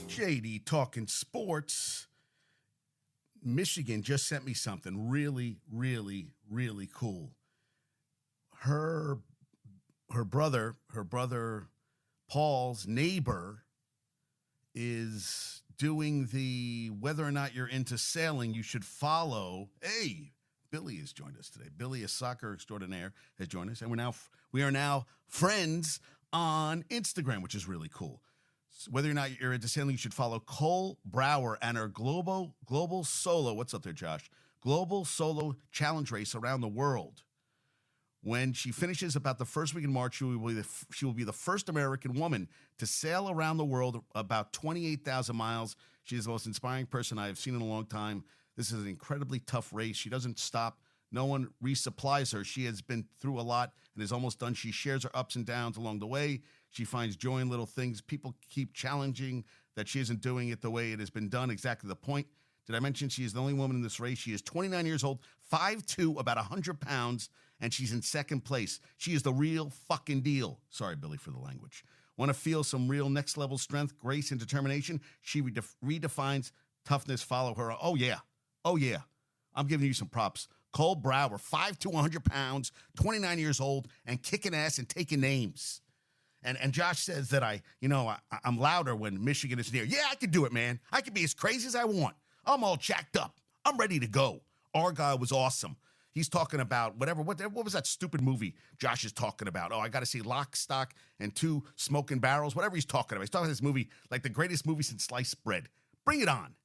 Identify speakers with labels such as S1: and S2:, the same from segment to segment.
S1: JD talking sports. Michigan just sent me something really, really, really cool. Her brother Paul's neighbor is doing the whether or not you're into sailing, you should follow. Hey, Billy has joined us today. Billy, a soccer extraordinaire, has joined us, and we are now friends on Instagram, which is really cool. So whether or not you're into sailing, you should follow Cole Brower and her global solo. What's up there, Josh? Global solo challenge race around the world. When she finishes about the first week in March, she will be the first American woman to sail around the world about 28,000 miles. She is the most inspiring person I have seen in a long time. This is an incredibly tough race. She doesn't stop. No one resupplies her. She has been through a lot and is almost done. She shares her ups and downs along the way. She finds joy in little things. People keep challenging that she isn't doing it the way it has been done. Exactly the point. Did I mention she is the only woman in this race? She is 29 years old, 5'2", about 100 pounds, and she's in second place. She is the real fucking deal. Sorry, Billy, for the language. Want to feel some real next-level strength, grace, and determination? She redefines toughness. Follow her. Oh, yeah. Oh, yeah. I'm giving you some props. Cole Brower, 5'2", 100 pounds, 29 years old, and kicking ass and taking names. And Josh says that I'm louder when Michigan is near. Yeah, I can do it, man. I can be as crazy as I want. I'm all jacked up. I'm ready to go. Argyle was awesome. He's talking about what was that stupid movie Josh is talking about? Oh, I got to see Lock, Stock, and Two Smoking Barrels, whatever he's talking about. He's talking about this movie like the greatest movie since sliced bread. Bring it on.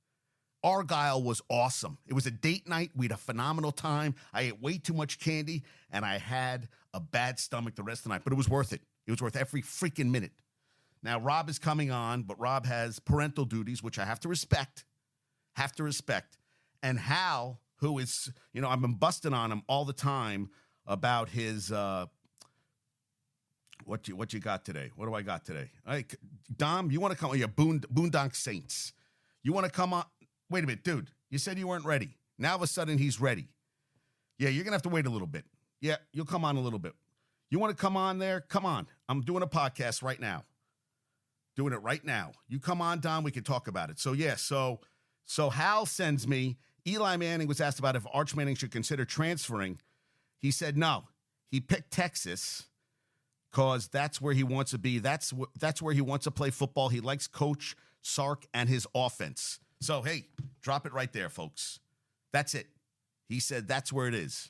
S1: Argyle was awesome. It was a date night. We had a phenomenal time. I ate way too much candy, and I had a bad stomach the rest of the night, but it was worth it. It was worth every freaking minute. Now, Rob is coming on, but Rob has parental duties, which I have to respect. And Hal, who is, I've been busting on him all the time about his, what you got today? What do I got today? Hey, Dom, you want to come? Oh, yeah, Boondock Saints. You want to come on? Wait a minute, dude. You said you weren't ready. Now, all of a sudden, he's ready. Yeah, you're going to have to wait a little bit. Yeah, you'll come on a little bit. You want to come on there? Come on. I'm doing a podcast right now. Doing it right now. You come on, Dom. We can talk about it. So, yeah, so Hal sends me, Eli Manning was asked about if Arch Manning should consider transferring. He said no. He picked Texas because that's where he wants to be. That's where he wants to play football. He likes Coach Sark and his offense. So, hey, drop it right there, folks. That's it. He said that's where it is.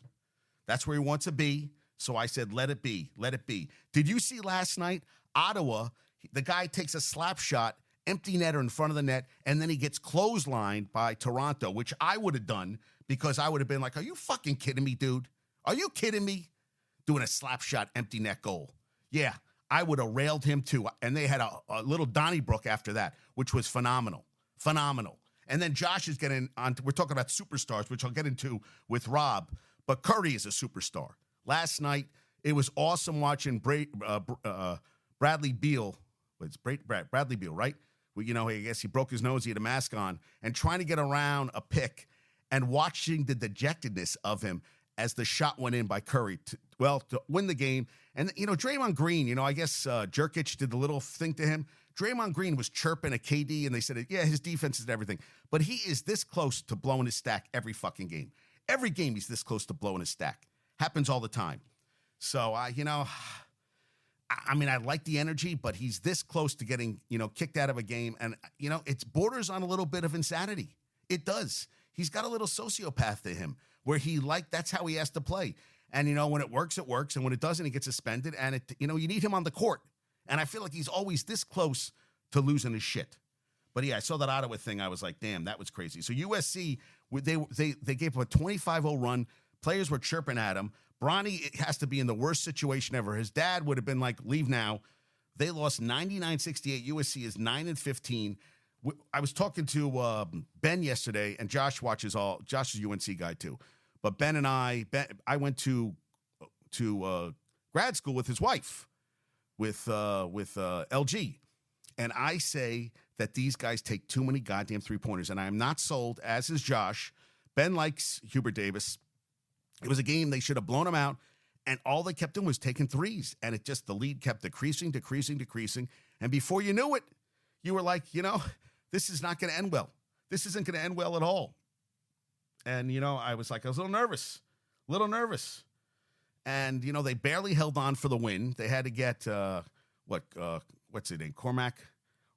S1: That's where he wants to be. So I said, let it be. Let it be. Did you see last night, Ottawa, the guy takes a slap shot, empty netter in front of the net, and then he gets clotheslined by Toronto, which I would have done because I would have been like, are you fucking kidding me, dude? Are you kidding me? Doing a slap shot, empty net goal. Yeah, I would have railed him too. And they had a little Donnybrook after that, which was phenomenal. Phenomenal. And then Josh is getting on. We're talking about superstars, which I'll get into with Rob. But Curry is a superstar. Last night, it was awesome watching Bradley Beal. It's Bradley Beal, right? Well, I guess he broke his nose. He had a mask on. And trying to get around a pick and watching the dejectedness of him as the shot went in by Curry to win the game. And, Draymond Green, I guess Jerkic did the little thing to him. Draymond Green was chirping at KD, and they said, yeah, his defense is everything. But he is this close to blowing his stack every fucking game. Every game he's this close to blowing his stack. Happens all the time. So, I like the energy, but he's this close to getting, kicked out of a game. And, it borders on a little bit of insanity. It does. He's got a little sociopath to him where that's how he has to play. And, when it works, it works. And when it doesn't, he gets suspended. And, you need him on the court. And I feel like he's always this close to losing his shit. But, yeah, I saw that Ottawa thing. I was like, damn, that was crazy. So USC, they gave up a 25-0 run. Players were chirping at him. Bronny has to be in the worst situation ever. His dad would have been like, leave now. They lost 99-68. USC is 9-15. I was talking to Ben yesterday, and Josh is a UNC guy too. But Ben and I went to grad school with his wife, with LG. And I say that these guys take too many goddamn three-pointers, and I am not sold, as is Josh. Ben likes Hubert Davis. It was a game they should have blown him out, and all they kept doing was taking threes, and the lead kept decreasing. And before you knew it, you were like, this is not going to end well. This isn't going to end well at all. And, I was a little nervous. And, they barely held on for the win. They had to get, what's his name? Cormac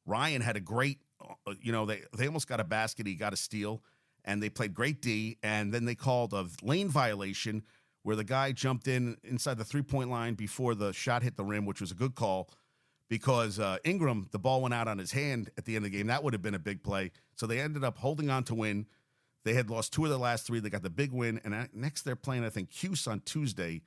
S1: Ryan had a great, they almost got a basket. He got a steal, and they played great D. And then they called a lane violation where the guy jumped inside the three-point line before the shot hit the rim, which was a good call because Ingram, the ball went out on his hand at the end of the game. That would have been a big play. So they ended up holding on to win. They had lost 2 of their last 3. They got the big win. And next they're playing, I think, Cuse on Tuesday.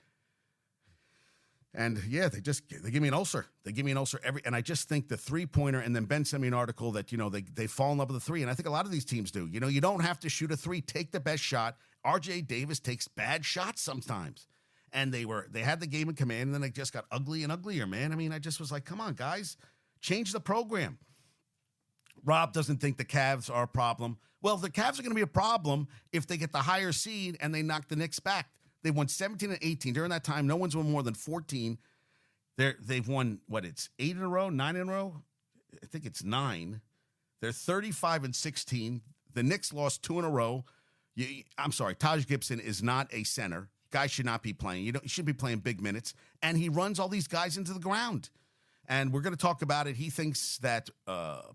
S1: And, yeah, they give me an ulcer. They give me an ulcer and I just think the three-pointer, and then Ben sent me an article that, they fall in love with the three. And I think a lot of these teams do. You don't have to shoot a three. Take the best shot. RJ Davis takes bad shots sometimes. And they had the game in command, and then it just got ugly and uglier, man. I mean, I just was like, come on, guys, change the program. Rob doesn't think the Cavs are a problem. Well, the Cavs are going to be a problem if they get the higher seed and they knock the Knicks back. They won 17 and 18. During that time, no one's won more than 14. They've won, it's 8 in a row, 9 in a row? I think it's 9. They're 35 and 16. The Knicks lost 2 in a row. I'm sorry, Taj Gibson is not a center. Guy should not be playing. You should be playing big minutes. And he runs all these guys into the ground. And we're going to talk about it. He thinks that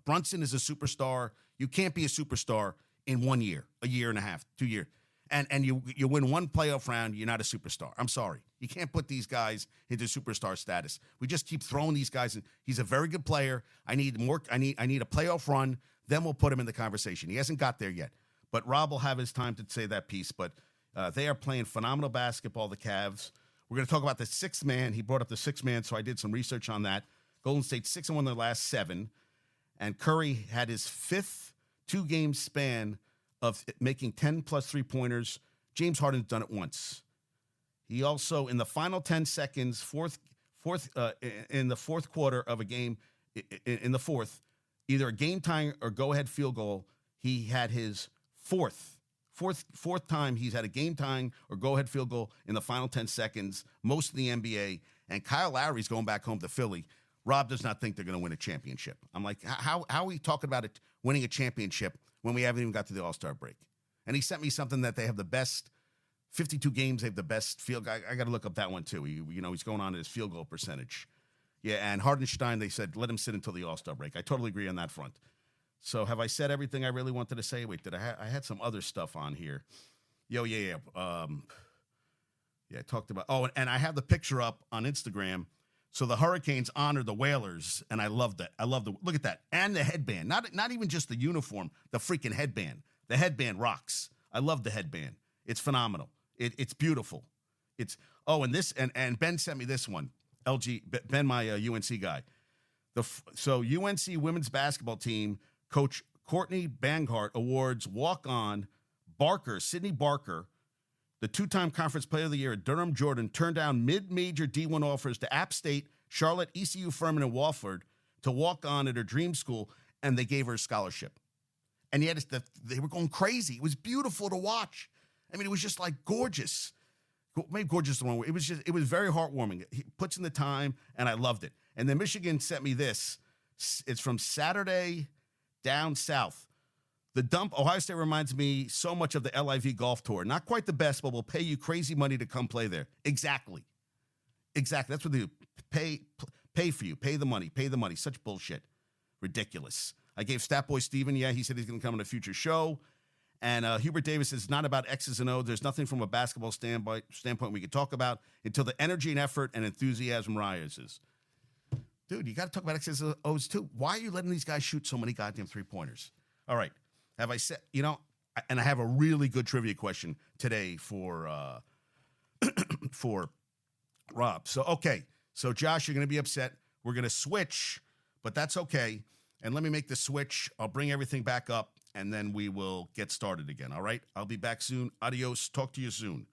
S1: Brunson is a superstar. You can't be a superstar in 1 year, a year and a half, 2 years. And you win one playoff round, you're not a superstar. I'm sorry. You can't put these guys into superstar status. We just keep throwing these guys in. He's a very good player. I need more. I need a playoff run. Then we'll put him in the conversation. He hasn't got there yet. But Rob will have his time to say that piece. But they are playing phenomenal basketball, the Cavs. We're going to talk about the sixth man. He brought up the sixth man, so I did some research on that. Golden State 6-1 in their last 7. And Curry had his 5th 2-game span of making 10-plus three-pointers. James Harden's done it once. He also, in the final 10 seconds, in the fourth quarter of a game, in the fourth, either a game-tying or go-ahead field goal, he had his fourth time he's had a game-tying or go-ahead field goal in the final 10 seconds, most of the NBA. And Kyle Lowry's going back home to Philly. Rob does not think they're going to win a championship. I'm like, how are we talking about it winning a championship when we haven't even got to the All-Star break? And he sent me something that they have the best 52 games. They have the best field. I got to look up that one too. He's going on his field goal percentage. Yeah, and Hardenstein, they said let him sit until the All-Star break. I totally agree on that front. So have I said everything I really wanted to say? Wait, I had some other stuff on here? Yeah. I talked about. Oh, and I have the picture up on Instagram. So the Hurricanes honored the Whalers, and I loved that. Look at that. And the headband. Not even just the uniform, the freaking headband. The headband rocks. I love the headband. It's phenomenal. It's beautiful. And Ben sent me this one. Ben, my UNC guy. So UNC women's basketball team coach Courtney Banghart awards walk-on Sydney Barker, the 2-time Conference Player of the Year at Durham, Jordan, turned down mid-major D1 offers to App State, Charlotte, ECU, Furman, and Wofford to walk on at her dream school, and they gave her a scholarship. And yet they were going crazy. It was beautiful to watch. I mean, it was just like gorgeous. Maybe gorgeous is the wrong word. It was very heartwarming. He puts in the time, and I loved it. And then Michigan sent me this. It's from Saturday Down South. The dump, Ohio State reminds me so much of the LIV golf tour. Not quite the best, but will pay you crazy money to come play there. Exactly. That's what they do. Pay for you. Pay the money. Such bullshit. Ridiculous. I gave Statboy Steven, he said he's going to come on a future show. And Hubert Davis says, it's not about X's and O's. There's nothing from a basketball standpoint we could talk about until the energy and effort and enthusiasm rises. Dude, you got to talk about X's and O's too. Why are you letting these guys shoot so many goddamn three-pointers? All right. Have I said, and I have a really good trivia question today for Rob. So Josh, you're going to be upset. We're going to switch, but that's okay. And let me make the switch. I'll bring everything back up, and then we will get started again, all right? I'll be back soon. Adios. Talk to you soon.